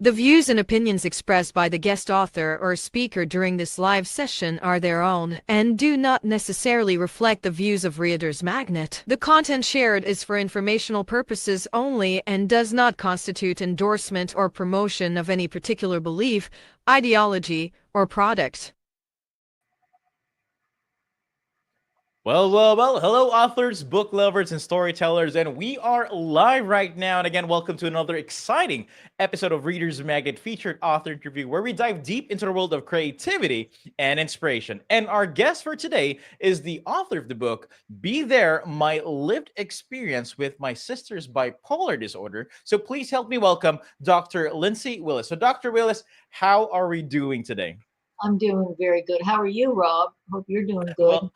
The views and opinions expressed by the guest author or speaker during this live session are their own and do not necessarily reflect the views of Reader's Magnet. The content shared is for informational purposes only and does not constitute endorsement or promotion of any particular belief, ideology, or product. Well, hello, authors, book lovers, and storytellers, and we are live right now. And again, welcome to another exciting episode of Reader's Magnet featured author interview, where we dive deep into the world of creativity and inspiration. And our guest for today is the author of the book, Be There, My Lived Experience with My Sister's Bipolar Disorder. So please help me welcome Dr. Linsey Willis. So, Dr. Willis, how are we doing today? I'm doing very good. How are you, Rob? Hope you're doing good. Well,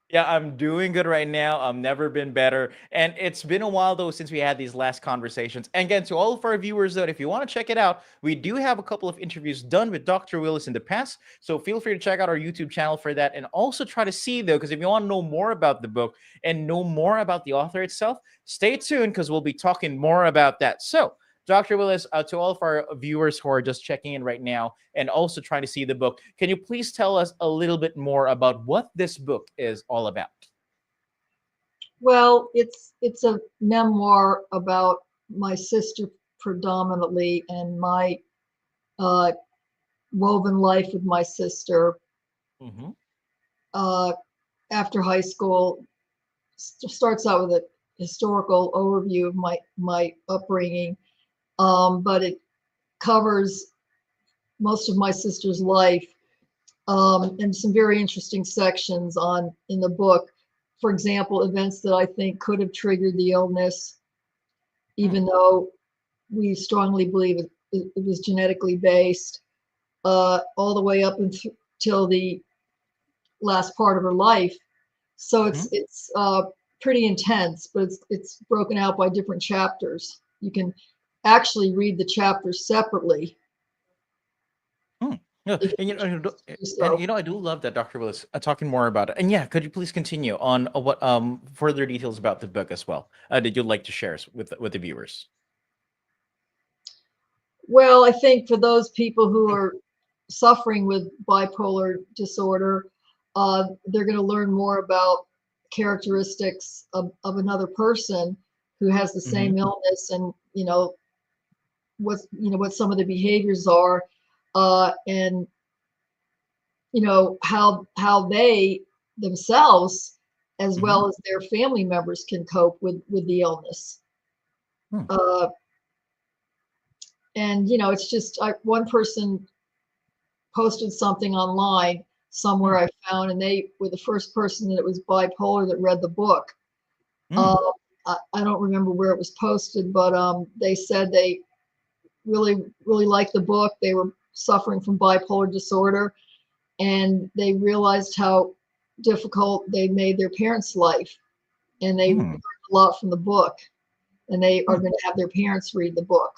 yeah, I'm doing good right now. I've never been better. And it's been a while, though, since we had these last conversations. And again, to all of our viewers, though, if you want to check it out, we do have a couple of interviews done with Dr. Willis in the past. So feel free to check out our YouTube channel for that. And also try to see, though, because if you want to know more about the book and know more about the author itself, stay tuned because we'll be talking more about that. So, Dr. Willis, to all of our viewers who are just checking in right now and also trying to see the book, can you please tell us a little bit more about what this book is all about? Well, it's a memoir about my sister predominantly and my woven life with my sister Mm-hmm. After high school. Starts out with a historical overview of my upbringing, but it covers most of my sister's life, and some very interesting sections in the book. For example, events that I think could have triggered the illness, even though we strongly believe it was genetically based, all the way up until the last part of her life. So it's pretty intense, but it's broken out by different chapters. You can actually read the chapters separately. Yeah, and I do love that Dr. Willis talking more about it. And yeah, could you please continue on what further details about the book as well that you'd like to share with the viewers? Well, I think for those people who are suffering with bipolar disorder, they're going to learn more about characteristics of another person who has the same illness, and what some of the behaviors are, and how they themselves, as well as their family members, can cope with the illness. And it's just one person posted something online somewhere I found, and they were the first person that was bipolar that read the book. I don't remember where it was posted, but they said they really, really liked the book. They were suffering from bipolar disorder, and they realized how difficult they made their parents' life, and they learned a lot from the book, and they are going to have their parents read the book.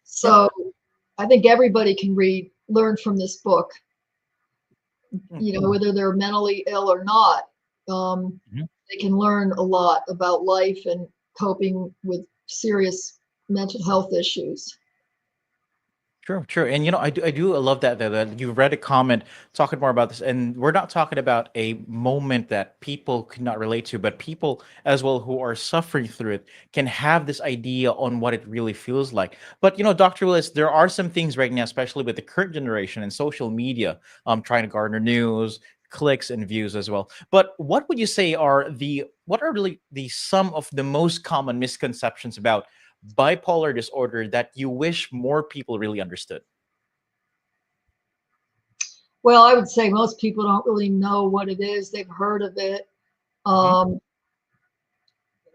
So I think everybody can learn from this book, whether they're mentally ill or not. They can learn a lot about life and coping with serious mental health issues. True. And I do love that you read a comment talking more about this, and we're not talking about a moment that people could not relate to, but people as well who are suffering through it can have this idea on what it really feels like. But Dr. Willis, there are some things right now, especially with the current generation and social media, trying to garner news, clicks, and views as well. But what would you say what are really the some of the most common misconceptions about bipolar disorder that you wish more people really understood? Well, I would say most people don't really know what it is. They've heard of it.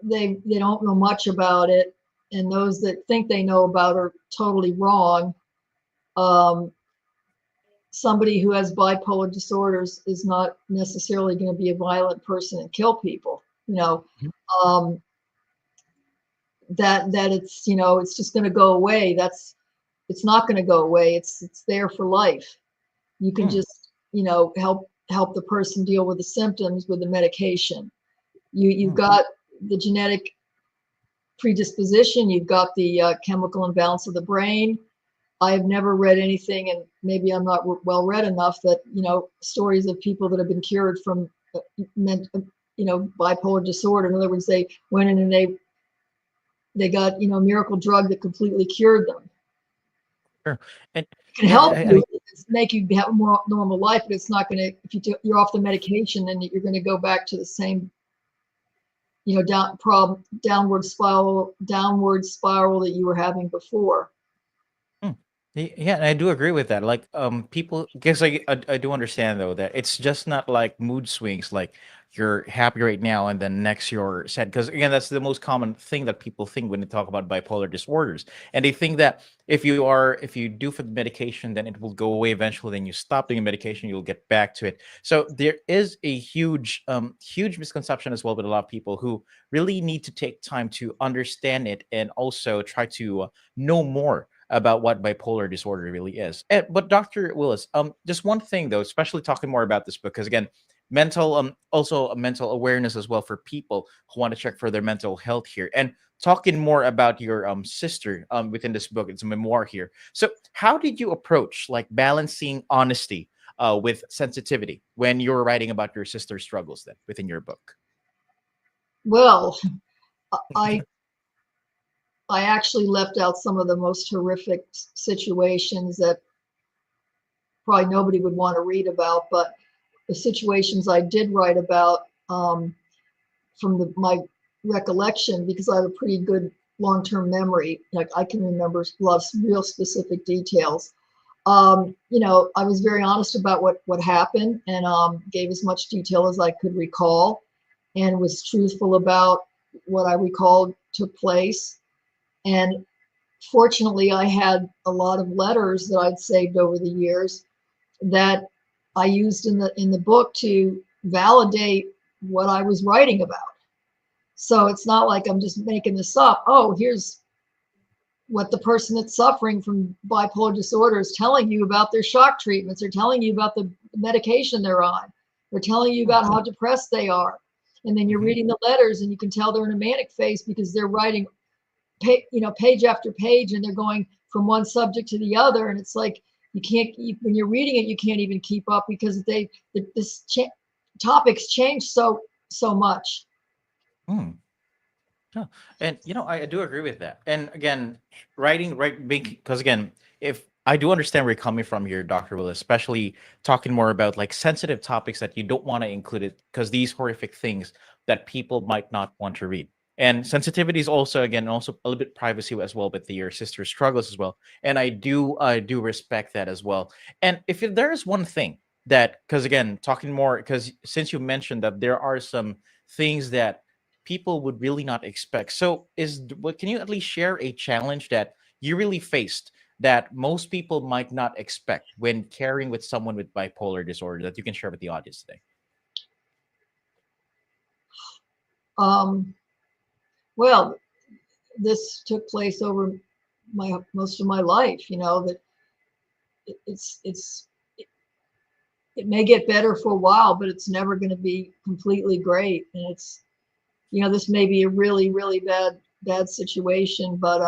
They don't know much about it, and those that think they know about it are totally wrong. Somebody who has bipolar disorders is not necessarily going to be a violent person and kill people. That it's just going to go away. It's not going to go away. It's there for life. You can just help the person deal with the symptoms with the medication. You've got the genetic predisposition. You've got the chemical imbalance of the brain. I have never read anything, and maybe I'm not well read enough, that, stories of people that have been cured from bipolar disorder. In other words, they went in and they got, a miracle drug that completely cured them. Sure. And It can yeah, help you, make you have a more normal life, but it's not going to, if you're off the medication, then you're going to go back to the same, downward spiral that you were having before. Yeah, and I do agree with that. Like, people, because I do understand though that it's just not like mood swings. Like you're happy right now, and then next you're sad. Because again, that's the most common thing that people think when they talk about bipolar disorders, and they think that if you do for the medication, then it will go away eventually. Then you stop doing medication, you'll get back to it. So there is a huge misconception as well with a lot of people who really need to take time to understand it and also try to know more about what bipolar disorder really is. But Dr. Willis, just one thing though, especially talking more about this book, because again, also a mental awareness as well for people who want to check for their mental health here, and talking more about your sister within this book. It's a memoir here. So how did you approach like balancing honesty with sensitivity when you were writing about your sister's struggles then within your book? Well, I I actually left out some of the most horrific situations that probably nobody would want to read about, but the situations I did write about, from my recollection, because I have a pretty good long-term memory, like I can remember a lot of real specific details. I was very honest about what happened, and gave as much detail as I could recall, and was truthful about what I recalled took place. And fortunately, I had a lot of letters that I'd saved over the years that I used in the book to validate what I was writing about. So it's not like I'm just making this up. Oh, here's what the person that's suffering from bipolar disorder is telling you about their shock treatments. They're telling you about the medication they're on. They're telling you about how depressed they are. And then you're reading the letters, and you can tell they're in a manic phase because they're writing page after page, and they're going from one subject to the other, and it's like when you're reading it, you can't even keep up because topics change so much. Mm. Yeah. And I do agree with that. And again, writing right because again, if I do understand where you're coming from here, Dr. Willis, especially talking more about like sensitive topics that you don't want to include it because these horrific things that people might not want to read. And sensitivity is also again also a little bit privacy as well with your sister's struggles as well. And I do respect that as well. And if there is one thing that, because again, talking more, because since you mentioned that there are some things that people would really not expect. So what can you at least share a challenge that you really faced that most people might not expect when caring with someone with bipolar disorder that you can share with the audience today? Well, this took place over most of my life. That it's it may get better for a while, but it's never going to be completely great. And this may be a really, really bad situation, but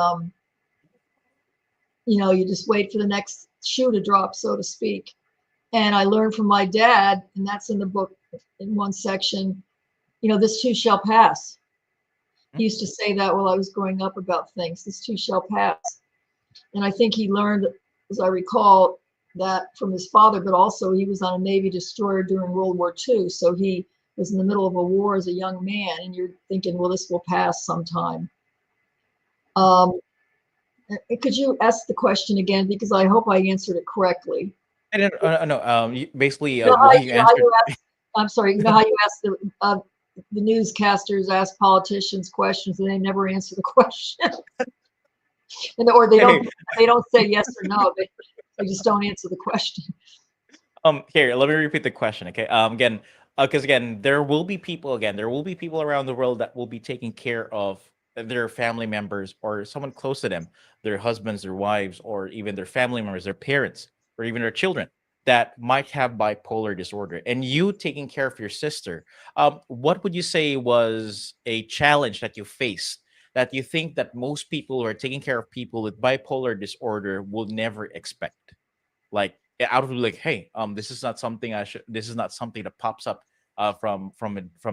you just wait for the next shoe to drop, so to speak. And I learned from my dad, and that's in the book in one section, this too shall pass. He used to say that while I was growing up about things, this too shall pass. And I think he learned, as I recall, that from his father, but also he was on a Navy destroyer during World War II. So he was in the middle of a war as a young man, and you're thinking, well, this will pass sometime. Could you ask the question again? Because I hope I answered it correctly. I don't no, basically You you know how answered. you ask, I'm sorry, you know how you ask the newscasters ask politicians questions and they never answer the question. Or they Hey, don't say yes or no. They just don't answer the question. here, let me repeat the question, okay? Again, because again, there will be people around the world that will be taking care of their family members or someone close to them, their husbands, their wives, or even their family members, their parents, or even their children that might have bipolar disorder. And you taking care of your sister, what would you say was a challenge that you faced that you think that most people who are taking care of people with bipolar disorder will never expect? Like out of like, hey, this is not something I should. This is not something that pops up from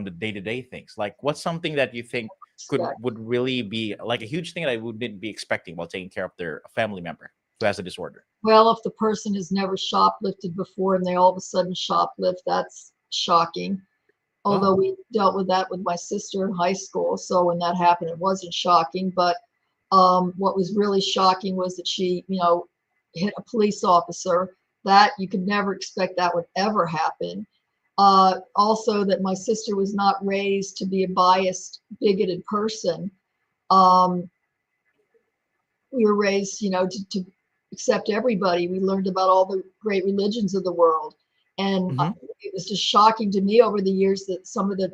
the day-to-day things. Like, what's something that you think would really be like a huge thing that I wouldn't be expecting while taking care of their family member who has a disorder? Well, if the person has never shoplifted before and they all of a sudden shoplift, that's shocking. Although Oh. we dealt with that with my sister in high school, so when that happened, it wasn't shocking. But what was really shocking was that she, hit a police officer. That you could never expect that would ever happen. Also, that my sister was not raised to be a biased, bigoted person. Um, we were raised, to accept everybody. We learned about all the great religions of the world. And Mm-hmm. it was just shocking to me over the years that some of the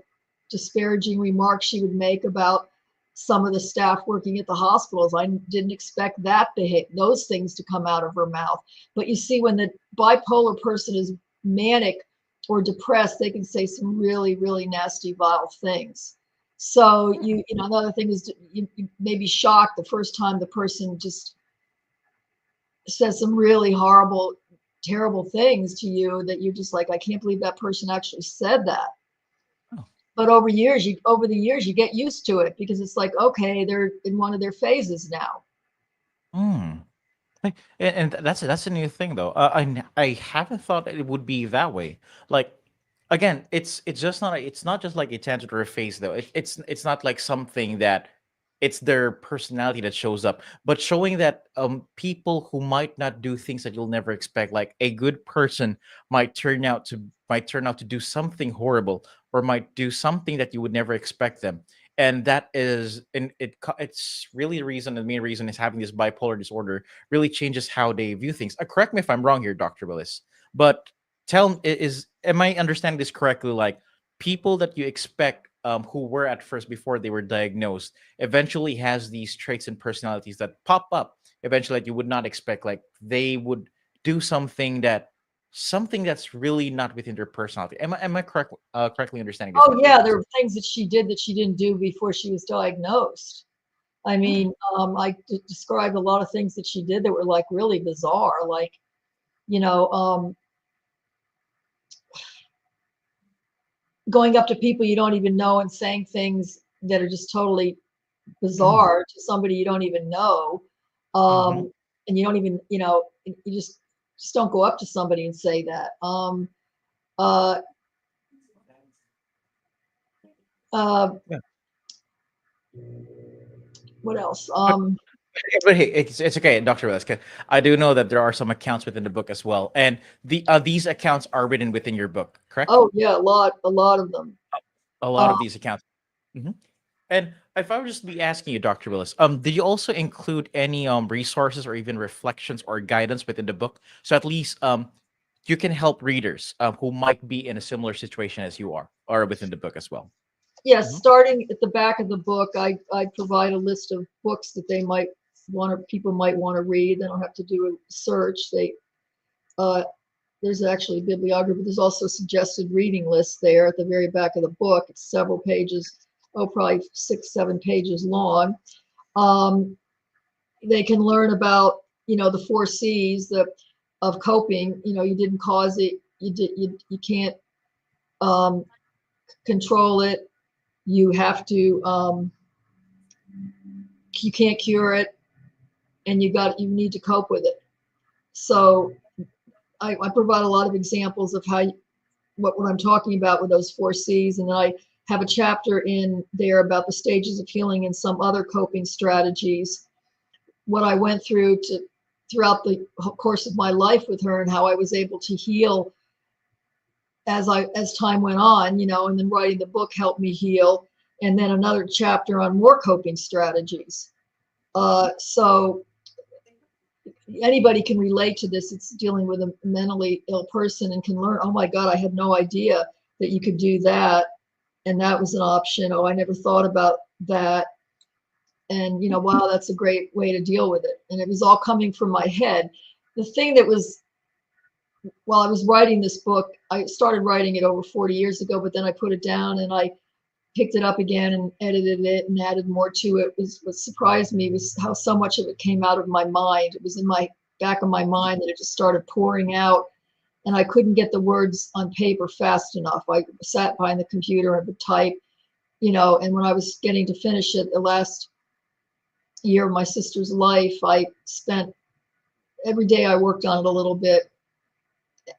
disparaging remarks she would make about some of the staff working at the hospitals. I didn't expect those things to come out of her mouth. But you see, when the bipolar person is manic or depressed, they can say some really, really nasty, vile things. So another thing is you may be shocked the first time the person just says some really horrible, terrible things to you that you're just like, I can't believe that person actually said that. Oh. But over the years, you get used to it because it's like, okay, they're in one of their phases now. Mm. And that's a new thing though. I haven't thought that it would be that way. Like, again, it's just not it's not just like a tangent or a phase though. It's not like something that it's their personality that shows up, but showing that people who might not do things that you'll never expect, like a good person might turn out to do something horrible, or might do something that you would never expect them. And that is, and it's really the main reason is having this bipolar disorder really changes how they view things. Correct me if I'm wrong here, Dr. Willis, but am I understanding this correctly? Like, people that you expect who were at first before they were diagnosed eventually has these traits and personalities that pop up eventually that you would not expect. Like, they would do something that's really not within their personality. Am I correctly understanding this, Oh Dr. yeah, Willis? there were things that she did that she didn't do before she was diagnosed. I Hmm. mean, I described a lot of things that she did that were like really bizarre, like, you know, going up to people you don't even know and saying things that are just totally Mm. bizarre to somebody you don't even know. Mm-hmm. And you don't even, you just don't go up to somebody and say that. Uh, uh, Yeah. what else? But hey, it's okay, Dr. Willis. 'Cause I do know that there are some accounts within the book as well, and these accounts are written within your book, correct? Oh yeah, a lot of them. A lot Uh, of these accounts. Mhm. And if I would just be asking you, Dr. Willis, did you also include any resources or even reflections or guidance within the book, so at least you can help readers who might be in a similar situation as you are, or within the book as well? yes, Mhm. starting at the back of the book, I provide a list of books that people might want to read. They don't have to do a search. Uh, there's actually a bibliography. There's also a suggested reading list there at the very back of the book. It's several pages, probably 6, 7 pages long. Um, they can learn about, the 4 C's of coping. You didn't cause it. You can't um, control it. You have to. You can't cure it, and you need to cope with it. So I provide a lot of examples of what I'm talking about with those 4 C's, and then I have a chapter in there about the stages of healing and some other coping strategies, what I went throughout the course of my life with her, and how I was able to heal as time went on, and then writing the book helped me heal, and then another chapter on more coping strategies. So anybody can relate to this. It's dealing with a mentally ill person and can learn, oh my God, I had no idea that you could do that. And that was an option. Oh, I never thought about that. And, wow, that's a great way to deal with it. And it was all coming from my head. The thing that was, while I was writing this book, I started writing it over 40 years ago, but then I put it down and I picked it up again and edited it and added more to it. What surprised me was how so much of it came out of my mind. It was in my back of my mind that it just started pouring out, and I couldn't get the words on paper fast enough. I sat behind the computer and would type, you know, and when I was getting to finish it, the last year of my sister's life, I spent every day I worked on it a little bit.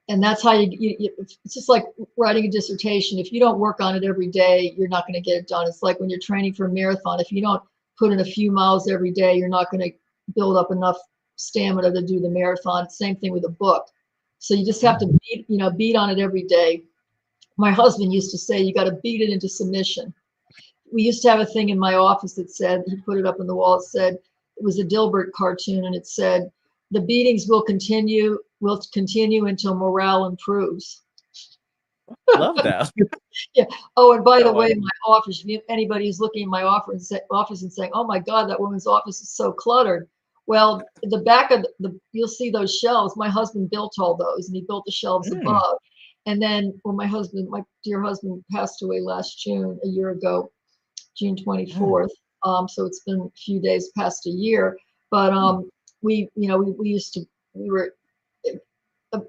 And that's how it's just like writing a dissertation. If you don't work on it every day, you're not going to get it done. It's like when you're training for a marathon. If you don't put in a few miles every day, you're not going to build up enough stamina to do the marathon. Same thing with a book. So you just have to beat on it every day. My husband used to say, you got to beat it into submission. We used to have a thing in my office that said, he put it up on the wall, it said, it was a Dilbert cartoon, and it said, the beatings will continue until morale improves. Love that. Yeah. Oh, and by the way, my office, if anybody who's looking in my office and saying, oh my God, that woman's office is so cluttered. Well, the back of you'll see those shelves. My husband built all those, and he built the shelves above. And then when my dear husband passed away last June, a year ago, June 24th. So it's been a few days past a year, but we were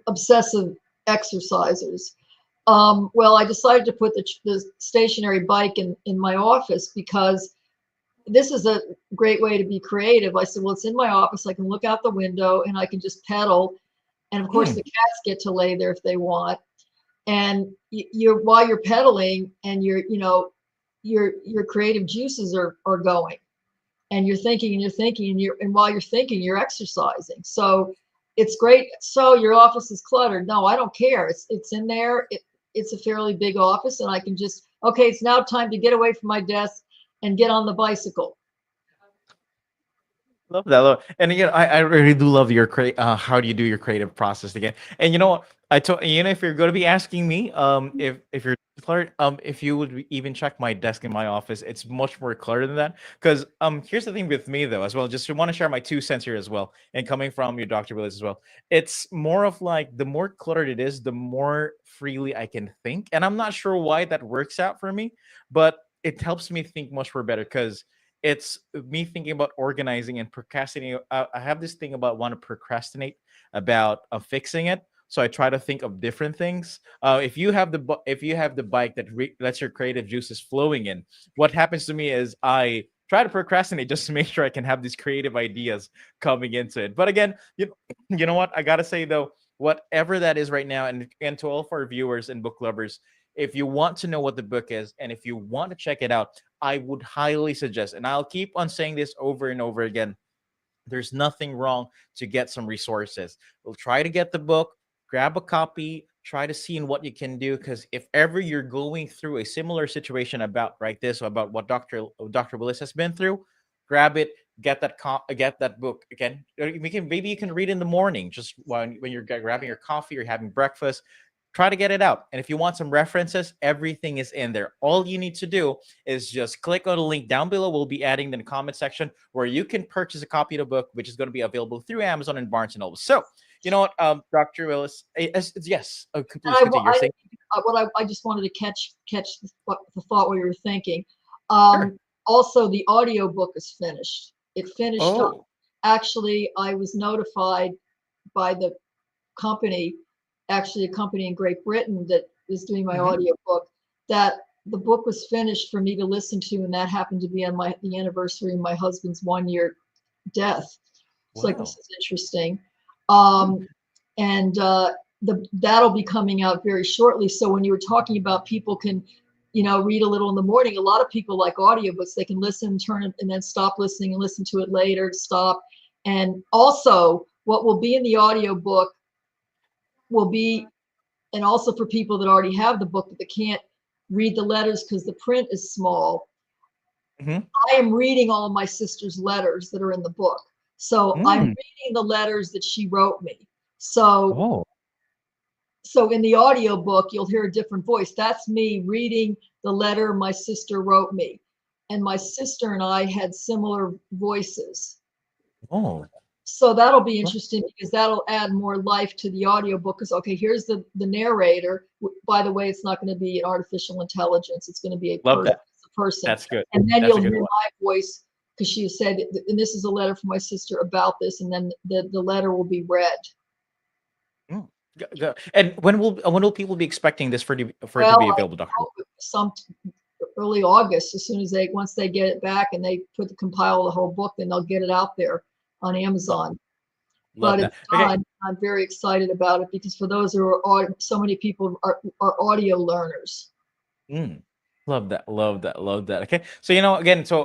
obsessive exercisers. Well, I decided to put the stationary bike in my office because this is a great way to be creative. I said, well, it's in my office. I can look out the window and I can just pedal. And of course, the cats get to lay there if they want. And while you're pedaling and your creative juices are going, and you're thinking and while you're thinking, you're exercising. So it's great. So your office is cluttered. No, I don't care. It's in there. It's a fairly big office, and I can just, okay, it's now time to get away from my desk and get on the bicycle. Love that. And again, I really do love your how do you do your creative process again. And you know what? If you're going to be asking me, if you're cluttered, if you would even check my desk in my office, it's much more cluttered than that. Because here's the thing with me though, as well. Just want to share my 2 cents here as well, and coming from your Dr. Willis as well. It's more of like the more cluttered it is, the more freely I can think, and I'm not sure why that works out for me, but it helps me think much more better because it's me thinking about organizing and procrastinating. I have this thing about want to procrastinate about fixing it, so I try to think of different things. If you have the bike that lets your creative juices flowing in, what happens to me is I try to procrastinate just to make sure I can have these creative ideas coming into it. But again, you know what? I gotta say though, whatever that is right now, and to all of our viewers and book lovers, if you want to know what the book is and if you want to check it out, I would highly suggest, and I'll keep on saying this over and over again, there's nothing wrong to get some resources. We'll try to get the book, grab a copy, try to see what you can do. Because if ever you're going through a similar situation about about what Dr. Willis has been through, grab it, get that book again. Maybe you can read in the morning, just when you're grabbing your coffee or having breakfast. Try to get it out. And if you want some references, everything is in there. All you need to do is just click on the link down below. We'll be adding in the comment section where you can purchase a copy of the book, which is going to be available through Amazon and Barnes & Noble. So, you know what, Dr. Willis, yes, please continue. You're saying. I just wanted to catch the thought what you were thinking. Also, the audio book is finished. It finished up. Actually, I was notified by the company, actually a company in Great Britain that is doing my audio book, that the book was finished for me to listen to, and that happened to be on the anniversary of my husband's 1-year death. It's like, this is interesting. And that'll be coming out very shortly. So when you were talking about people can, read a little in the morning, a lot of people like audiobooks. They can listen, turn it, and then stop listening and listen to it later, stop. And also what will be in the audiobook will be, and also for people that already have the book but they can't read the letters because the print is small, I am reading all of my sister's letters that are in the book. So I'm reading the letters that she wrote me. So in the audio book, you'll hear a different voice. That's me reading the letter my sister wrote me. And my sister and I had similar voices. So that'll be interesting because that'll add more life to the audiobook. Because, okay, here's the narrator. By the way, it's not going to be an artificial intelligence. It's going to be a person. person. That's good. And then That's a you'll good hear one. my voice because she said, and this is a letter from my sister about this, and then the letter will be read. Mm. And when will people be expecting this for it to Well, be I available, Doctor? hope some early August, as soon as once they get it back and they compile the whole book, then they'll get it out there on Amazon. Love But that. it's Okay. done. I'm very excited about it because for those who are so many people are audio learners. Mm. Love that. Love that. Love that. Okay. So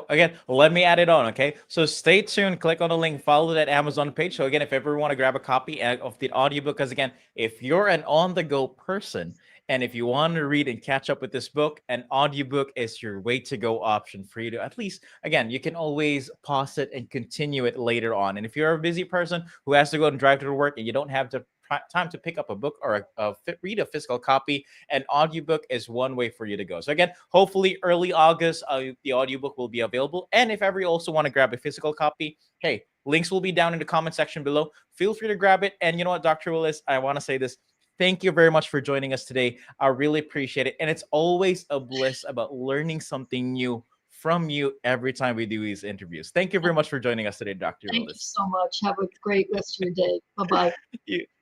again, let me add it on. Okay. So stay tuned. Click on the link. Follow that Amazon page. So again, if ever you want to grab a copy of the audiobook, because again, if you're an on-the-go person and if you want to read and catch up with this book, an audiobook is your way to go option for you to at least, again, you can always pause it and continue it later on. And if you're a busy person who has to go and drive to work and you don't have the time to pick up a book or read a physical copy, an audiobook is one way for you to go. So again, hopefully early August, the audiobook will be available. And if ever you also want to grab a physical copy, hey, links will be down in the comment section below. Feel free to grab it. And you know what, Dr. Willis, I want to say this. Thank you very much for joining us today. I really appreciate it. And it's always a bliss about learning something new from you every time we do these interviews. Thank you very much for joining us today, Dr. Thank you Willis. so much. Have a great rest of your day. Bye-bye.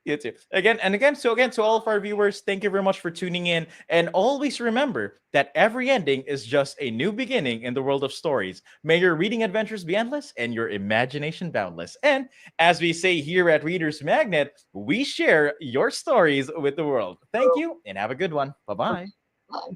You too. Again and again. So again, to all of our viewers, thank you very much for tuning in. And always remember that every ending is just a new beginning in the world of stories. May your reading adventures be endless and your imagination boundless. And as we say here at Readers Magnet, we share your stories with the world. Thank you and have a good one. Bye bye. Bye.